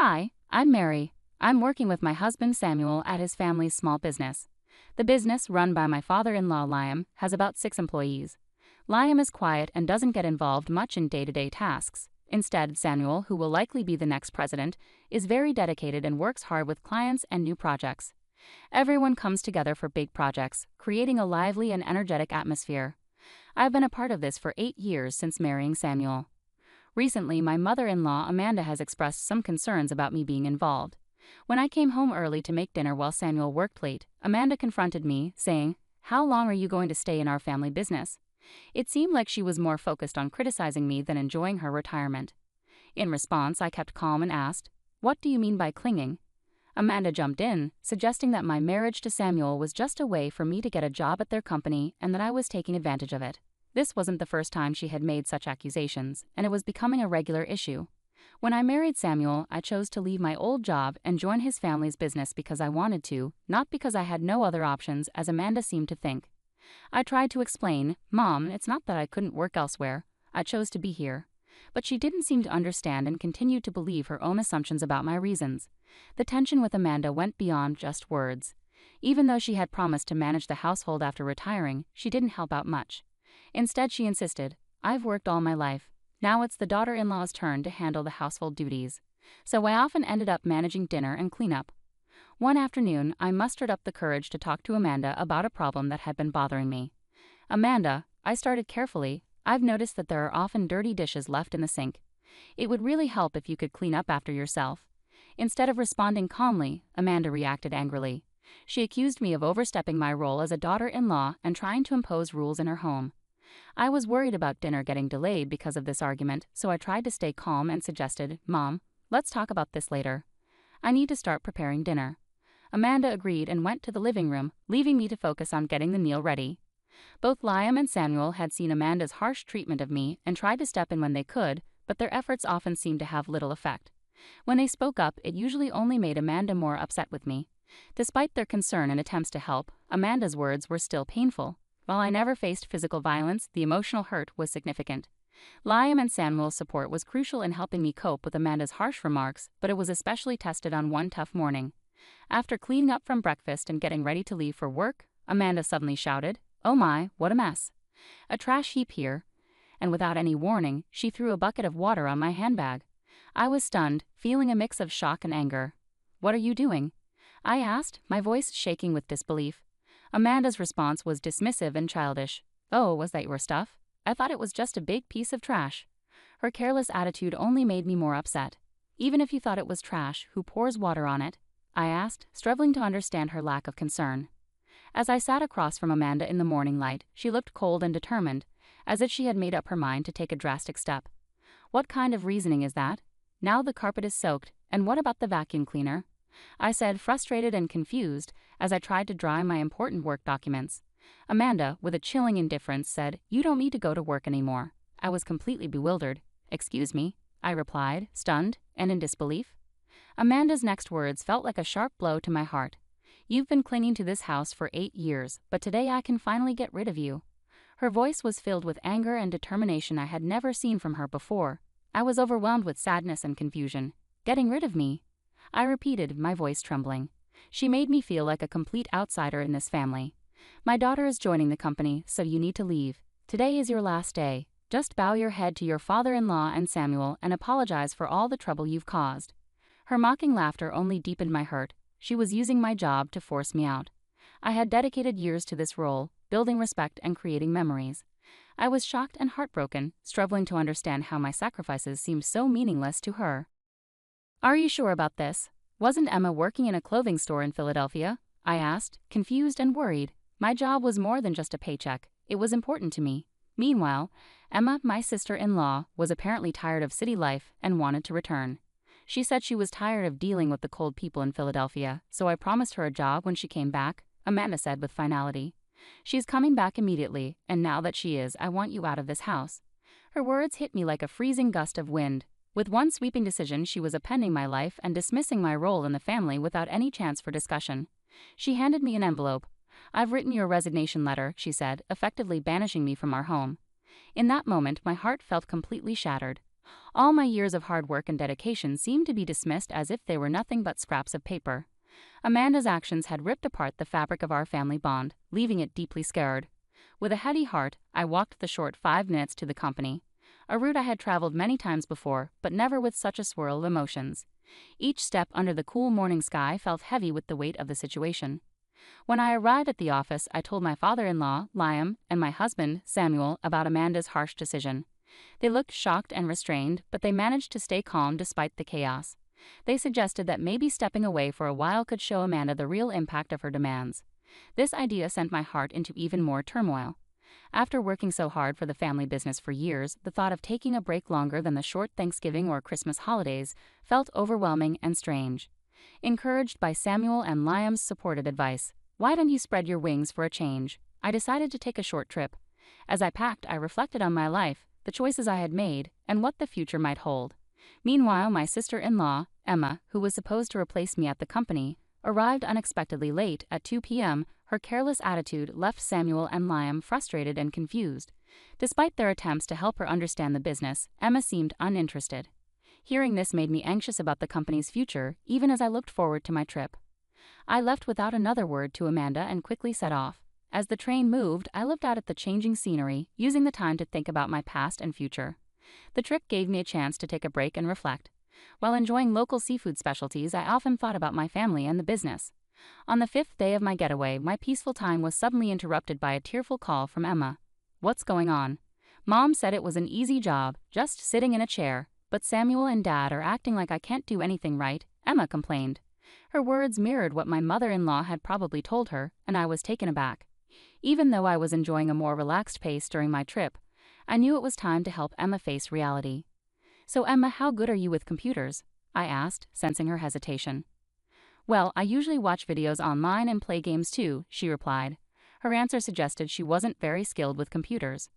Hi, I'm Mary. I'm working with my husband Samuel at his family's small business. The business, run by my father-in-law Liam, has about 6 employees. Liam is quiet and doesn't get involved much in day-to-day tasks. Instead, Samuel, who will likely be the next president, is very dedicated and works hard with clients and new projects. Everyone comes together for big projects, creating a lively and energetic atmosphere. I've been a part of this for 8 years since marrying Samuel. Recently, my mother-in-law Amanda has expressed some concerns about me being involved. When I came home early to make dinner while Samuel worked late, Amanda confronted me, saying, "How long are you going to stay in our family business?" It seemed like she was more focused on criticizing me than enjoying her retirement. In response, I kept calm and asked, "What do you mean by clinging?" Amanda jumped in, suggesting that my marriage to Samuel was just a way for me to get a job at their company and that I was taking advantage of it. This wasn't the first time she had made such accusations, and it was becoming a regular issue. When I married Samuel, I chose to leave my old job and join his family's business because I wanted to, not because I had no other options, as Amanda seemed to think. I tried to explain, "Mom, it's not that I couldn't work elsewhere. I chose to be here." But she didn't seem to understand and continued to believe her own assumptions about my reasons. The tension with Amanda went beyond just words. Even though she had promised to manage the household after retiring, she didn't help out much. Instead, she insisted, "I've worked all my life. Now it's the daughter-in-law's turn to handle the household duties." So I often ended up managing dinner and cleanup. One afternoon, I mustered up the courage to talk to Amanda about a problem that had been bothering me. "Amanda," I started carefully, "I've noticed that there are often dirty dishes left in the sink. It would really help if you could clean up after yourself." Instead of responding calmly, Amanda reacted angrily. She accused me of overstepping my role as a daughter-in-law and trying to impose rules in her home. I was worried about dinner getting delayed because of this argument, so I tried to stay calm and suggested, "Mom, let's talk about this later. I need to start preparing dinner." Amanda agreed and went to the living room, leaving me to focus on getting the meal ready. Both Liam and Samuel had seen Amanda's harsh treatment of me and tried to step in when they could, but their efforts often seemed to have little effect. When they spoke up, it usually only made Amanda more upset with me. Despite their concern and attempts to help, Amanda's words were still painful. While I never faced physical violence, the emotional hurt was significant. Liam and Samuel's support was crucial in helping me cope with Amanda's harsh remarks, but it was especially tested on one tough morning. After cleaning up from breakfast and getting ready to leave for work, Amanda suddenly shouted, "Oh my, what a mess. A trash heap here." And without any warning, she threw a bucket of water on my handbag. I was stunned, feeling a mix of shock and anger. "What are you doing?" I asked, my voice shaking with disbelief. Amanda's response was dismissive and childish. "Oh, was that your stuff? I thought it was just a big piece of trash." Her careless attitude only made me more upset. "Even if you thought it was trash, who pours water on it?" I asked, struggling to understand her lack of concern. As I sat across from Amanda in the morning light, she looked cold and determined, as if she had made up her mind to take a drastic step. "What kind of reasoning is that? Now the carpet is soaked, and what about the vacuum cleaner?" I said, frustrated and confused, as I tried to dry my important work documents. Amanda, with a chilling indifference, said, "You don't need to go to work anymore." I was completely bewildered. "Excuse me?" I replied, stunned and in disbelief. Amanda's next words felt like a sharp blow to my heart. "You've been clinging to this house for 8 years, but today I can finally get rid of you." Her voice was filled with anger and determination I had never seen from her before. I was overwhelmed with sadness and confusion. "Getting rid of me?" I repeated, my voice trembling. "She made me feel like a complete outsider in this family. My daughter is joining the company, so you need to leave. Today is your last day. Just bow your head to your father-in-law and Samuel and apologize for all the trouble you've caused." Her mocking laughter only deepened my hurt. She was using my job to force me out. I had dedicated years to this role, building respect and creating memories. I was shocked and heartbroken, struggling to understand how my sacrifices seemed so meaningless to her. "Are you sure about this? Wasn't Emma working in a clothing store in Philadelphia?" I asked, confused and worried. My job was more than just a paycheck. It was important to me. Meanwhile, Emma, my sister-in-law, was apparently tired of city life and wanted to return. She said she was tired of dealing with the cold people in Philadelphia, so I promised her a job when she came back, Amanda said with finality. "She's coming back immediately, and now that she is, I want you out of this house." Her words hit me like a freezing gust of wind. With one sweeping decision, she was appending my life and dismissing my role in the family without any chance for discussion. She handed me an envelope. "I've written your resignation letter," she said, effectively banishing me from our home. In that moment, my heart felt completely shattered. All my years of hard work and dedication seemed to be dismissed as if they were nothing but scraps of paper. Amanda's actions had ripped apart the fabric of our family bond, leaving it deeply scarred. With a heavy heart, I walked the short 5 minutes to the company, a route I had traveled many times before, but never with such a swirl of emotions. Each step under the cool morning sky felt heavy with the weight of the situation. When I arrived at the office, I told my father-in-law, Liam, and my husband, Samuel, about Amanda's harsh decision. They looked shocked and restrained, but they managed to stay calm despite the chaos. They suggested that maybe stepping away for a while could show Amanda the real impact of her demands. This idea sent my heart into even more turmoil. After working so hard for the family business for years, the thought of taking a break longer than the short Thanksgiving or Christmas holidays felt overwhelming and strange. Encouraged by Samuel and Liam's supportive advice, "Why don't you spread your wings for a change?" I decided to take a short trip. As I packed, I reflected on my life, the choices I had made, and what the future might hold. Meanwhile, my sister-in-law, Emma, who was supposed to replace me at the company, arrived unexpectedly late at 2 p.m. Her careless attitude left Samuel and Liam frustrated and confused. Despite their attempts to help her understand the business, Emma seemed uninterested. Hearing this made me anxious about the company's future, even as I looked forward to my trip. I left without another word to Amanda and quickly set off. As the train moved, I looked out at the changing scenery, using the time to think about my past and future. The trip gave me a chance to take a break and reflect. While enjoying local seafood specialties, I often thought about my family and the business. On the 5th day of my getaway, my peaceful time was suddenly interrupted by a tearful call from Emma. "What's going on?" Mom said it was an easy job, just sitting in a chair, but Samuel and Dad are acting like I can't do anything right, Emma complained. Her words mirrored what my mother-in-law had probably told her, and I was taken aback. Even though I was enjoying a more relaxed pace during my trip, I knew it was time to help Emma face reality. "So Emma, how good are you with computers?" I asked, sensing her hesitation. "Well, I usually watch videos online and play games too," she replied. Her answer suggested she wasn't very skilled with computers.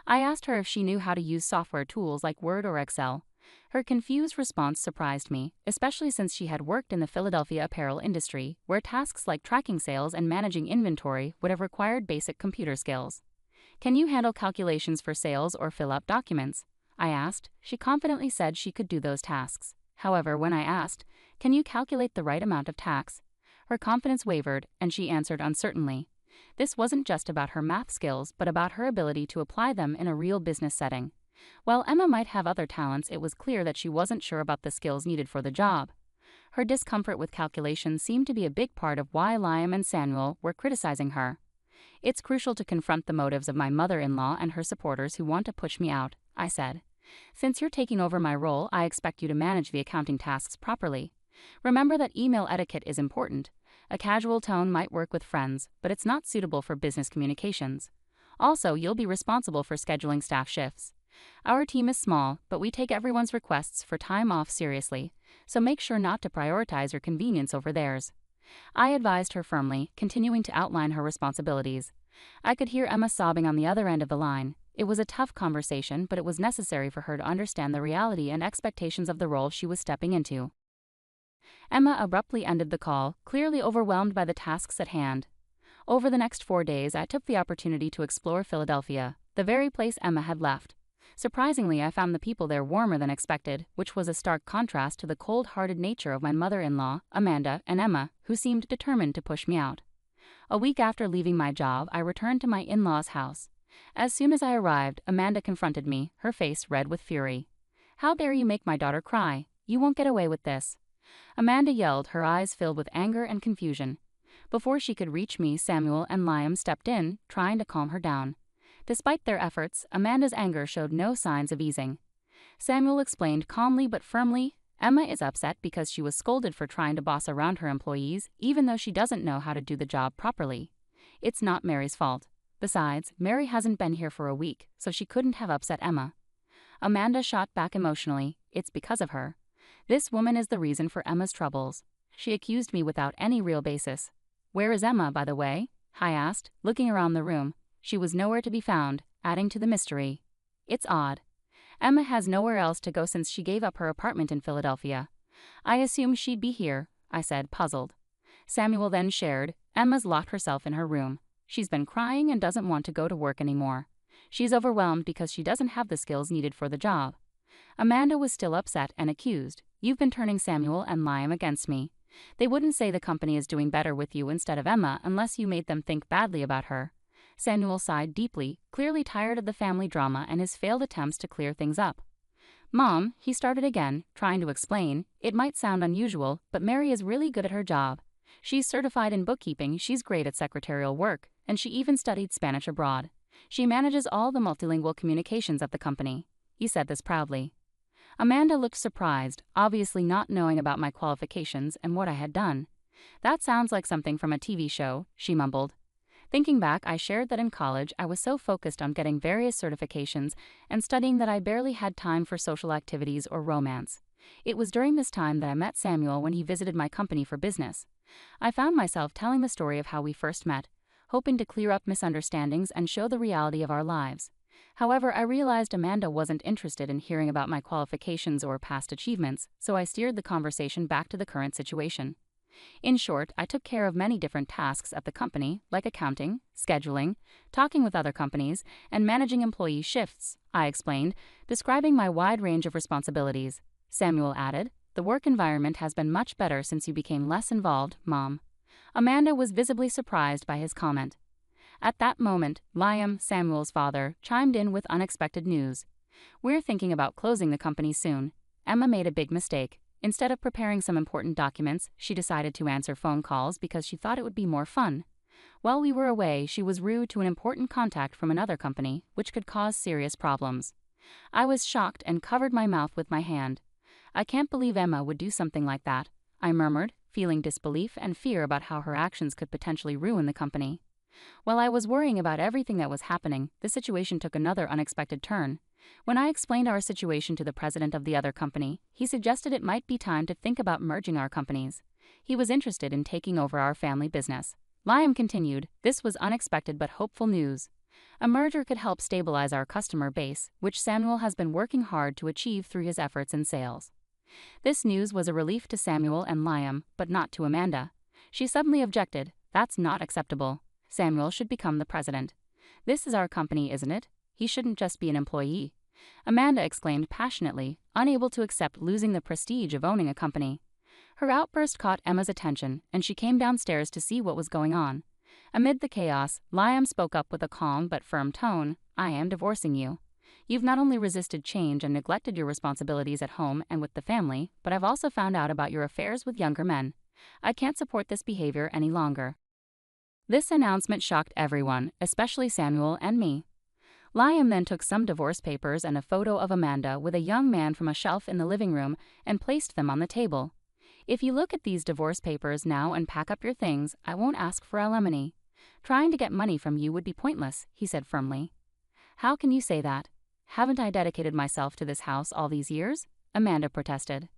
I asked her if she knew how to use software tools like Word or Excel. Her confused response surprised me, especially since she had worked in the Philadelphia apparel industry, where tasks like tracking sales and managing inventory would have required basic computer skills. "Can you handle calculations for sales or fill out documents?" I asked. She confidently said she could do those tasks. However, when I asked, "Can you calculate the right amount of tax?" her confidence wavered, and she answered uncertainly. This wasn't just about her math skills, but about her ability to apply them in a real business setting. While Emma might have other talents, it was clear that she wasn't sure about the skills needed for the job. Her discomfort with calculations seemed to be a big part of why Liam and Samuel were criticizing her. "It's crucial to confront the motives of my mother-in-law and her supporters who want to push me out," I said. "Since you're taking over my role, I expect you to manage the accounting tasks properly. Remember that email etiquette is important. A casual tone might work with friends, but it's not suitable for business communications. Also, you'll be responsible for scheduling staff shifts. Our team is small, but we take everyone's requests for time off seriously, so make sure not to prioritize your convenience over theirs." I advised her firmly, continuing to outline her responsibilities. I could hear Emma sobbing on the other end of the line. It was a tough conversation, but it was necessary for her to understand the reality and expectations of the role she was stepping into. Emma abruptly ended the call, clearly overwhelmed by the tasks at hand. Over the next 4 days, I took the opportunity to explore Philadelphia, the very place Emma had left. Surprisingly, I found the people there warmer than expected, which was a stark contrast to the cold-hearted nature of my mother-in-law, Amanda, and Emma, who seemed determined to push me out. A week after leaving my job, I returned to my in-laws' house. As soon as I arrived, Amanda confronted me, her face red with fury. "How dare you make my daughter cry? You won't get away with this." Amanda yelled, her eyes filled with anger and confusion. Before she could reach me, Samuel and Liam stepped in, trying to calm her down. Despite their efforts, Amanda's anger showed no signs of easing. Samuel explained calmly but firmly, "Emma is upset because she was scolded for trying to boss around her employees, even though she doesn't know how to do the job properly. It's not Mary's fault. Besides, Mary hasn't been here for a week, so she couldn't have upset Emma." Amanda shot back emotionally, "It's because of her. This woman is the reason for Emma's troubles. She accused me without any real basis." "Where is Emma, by the way?" I asked, looking around the room. She was nowhere to be found, adding to the mystery. "It's odd. Emma has nowhere else to go since she gave up her apartment in Philadelphia. I assumed she'd be here," I said, puzzled. Samuel then shared, "Emma's locked herself in her room. She's been crying and doesn't want to go to work anymore. She's overwhelmed because she doesn't have the skills needed for the job." Amanda was still upset and accused, "You've been turning Samuel and Liam against me. They wouldn't say the company is doing better with you instead of Emma unless you made them think badly about her." Samuel sighed deeply, clearly tired of the family drama and his failed attempts to clear things up. "Mom," he started again, trying to explain, "it might sound unusual, but Mary is really good at her job. She's certified in bookkeeping, she's great at secretarial work, and she even studied Spanish abroad. She manages all the multilingual communications at the company." He said this proudly. Amanda looked surprised, obviously not knowing about my qualifications and what I had done. "That sounds like something from a TV show," she mumbled. Thinking back, I shared that in college I was so focused on getting various certifications and studying that I barely had time for social activities or romance. It was during this time that I met Samuel when he visited my company for business. I found myself telling the story of how we first met, hoping to clear up misunderstandings and show the reality of our lives. However, I realized Amanda wasn't interested in hearing about my qualifications or past achievements, so I steered the conversation back to the current situation. In short, I took care of many different tasks at the company, like accounting, scheduling, talking with other companies, and managing employee shifts, I explained, describing my wide range of responsibilities. Samuel added, "The work environment has been much better since you became less involved, Mom." Amanda was visibly surprised by his comment. At that moment, Liam, Samuel's father, chimed in with unexpected news. "We're thinking about closing the company soon. Emma made a big mistake. Instead of preparing some important documents, she decided to answer phone calls because she thought it would be more fun. While we were away, she was rude to an important contact from another company, which could cause serious problems." I was shocked and covered my mouth with my hand. "I can't believe Emma would do something like that," I murmured, feeling disbelief and fear about how her actions could potentially ruin the company. While I was worrying about everything that was happening, the situation took another unexpected turn. When I explained our situation to the president of the other company, he suggested it might be time to think about merging our companies. He was interested in taking over our family business. Liam continued, "This was unexpected but hopeful news. A merger could help stabilize our customer base, which Samuel has been working hard to achieve through his efforts in sales." This news was a relief to Samuel and Liam, but not to Amanda. She suddenly objected, "That's not acceptable. Samuel should become the president. This is our company, isn't it? He shouldn't just be an employee." Amanda exclaimed passionately, unable to accept losing the prestige of owning a company. Her outburst caught Emma's attention, and she came downstairs to see what was going on. Amid the chaos, Liam spoke up with a calm but firm tone, "I am divorcing you. You've not only resisted change and neglected your responsibilities at home and with the family, but I've also found out about your affairs with younger men. I can't support this behavior any longer." This announcement shocked everyone, especially Samuel and me. Liam then took some divorce papers and a photo of Amanda with a young man from a shelf in the living room and placed them on the table. "If you look at these divorce papers now and pack up your things, I won't ask for alimony. Trying to get money from you would be pointless," he said firmly. "How can you say that? Haven't I dedicated myself to this house all these years?" Amanda protested.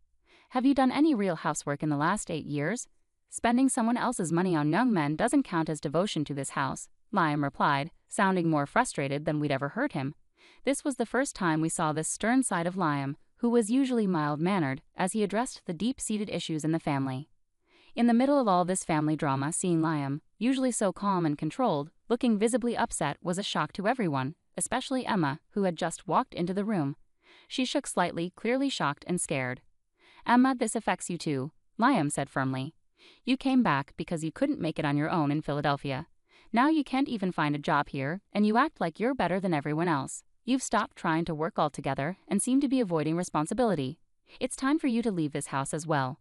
"Have you done any real housework in the last 8 years? Spending someone else's money on young men doesn't count as devotion to this house," Liam replied, sounding more frustrated than we'd ever heard him. This was the first time we saw this stern side of Liam, who was usually mild-mannered, as he addressed the deep-seated issues in the family. In the middle of all this family drama, seeing Liam, usually so calm and controlled, looking visibly upset was a shock to everyone, especially Emma, who had just walked into the room. She shook slightly, clearly shocked and scared. "Emma, this affects you too," Liam said firmly. "You came back because you couldn't make it on your own in Philadelphia. Now you can't even find a job here, and you act like you're better than everyone else. You've stopped trying to work altogether and seem to be avoiding responsibility. It's time for you to leave this house as well."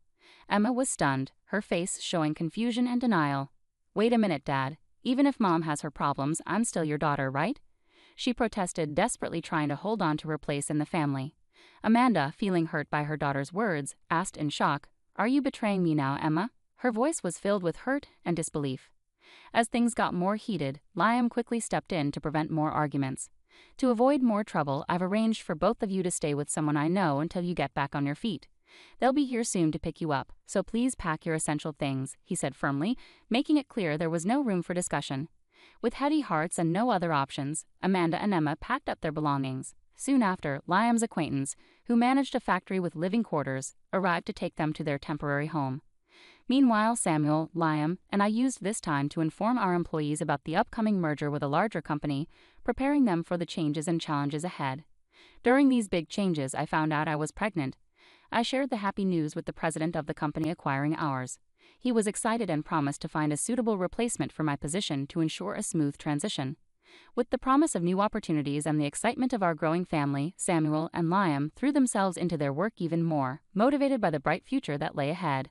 Emma was stunned, her face showing confusion and denial. "Wait a minute, Dad. Even if Mom has her problems, I'm still your daughter, right?" she protested, desperately trying to hold on to her place in the family. Amanda, feeling hurt by her daughter's words, asked in shock, "Are you betraying me now, Emma?" Her voice was filled with hurt and disbelief. As things got more heated, Liam quickly stepped in to prevent more arguments. "To avoid more trouble, I've arranged for both of you to stay with someone I know until you get back on your feet. They'll be here soon to pick you up, so please pack your essential things," he said firmly, making it clear there was no room for discussion. With heavy hearts and no other options, Amanda and Emma packed up their belongings. Soon after, Liam's acquaintance, who managed a factory with living quarters, arrived to take them to their temporary home. Meanwhile, Samuel, Liam, and I used this time to inform our employees about the upcoming merger with a larger company, preparing them for the changes and challenges ahead. During these big changes, I found out I was pregnant. I shared the happy news with the president of the company acquiring ours. He was excited and promised to find a suitable replacement for my position to ensure a smooth transition. With the promise of new opportunities and the excitement of our growing family, Samuel and Liam threw themselves into their work even more, motivated by the bright future that lay ahead.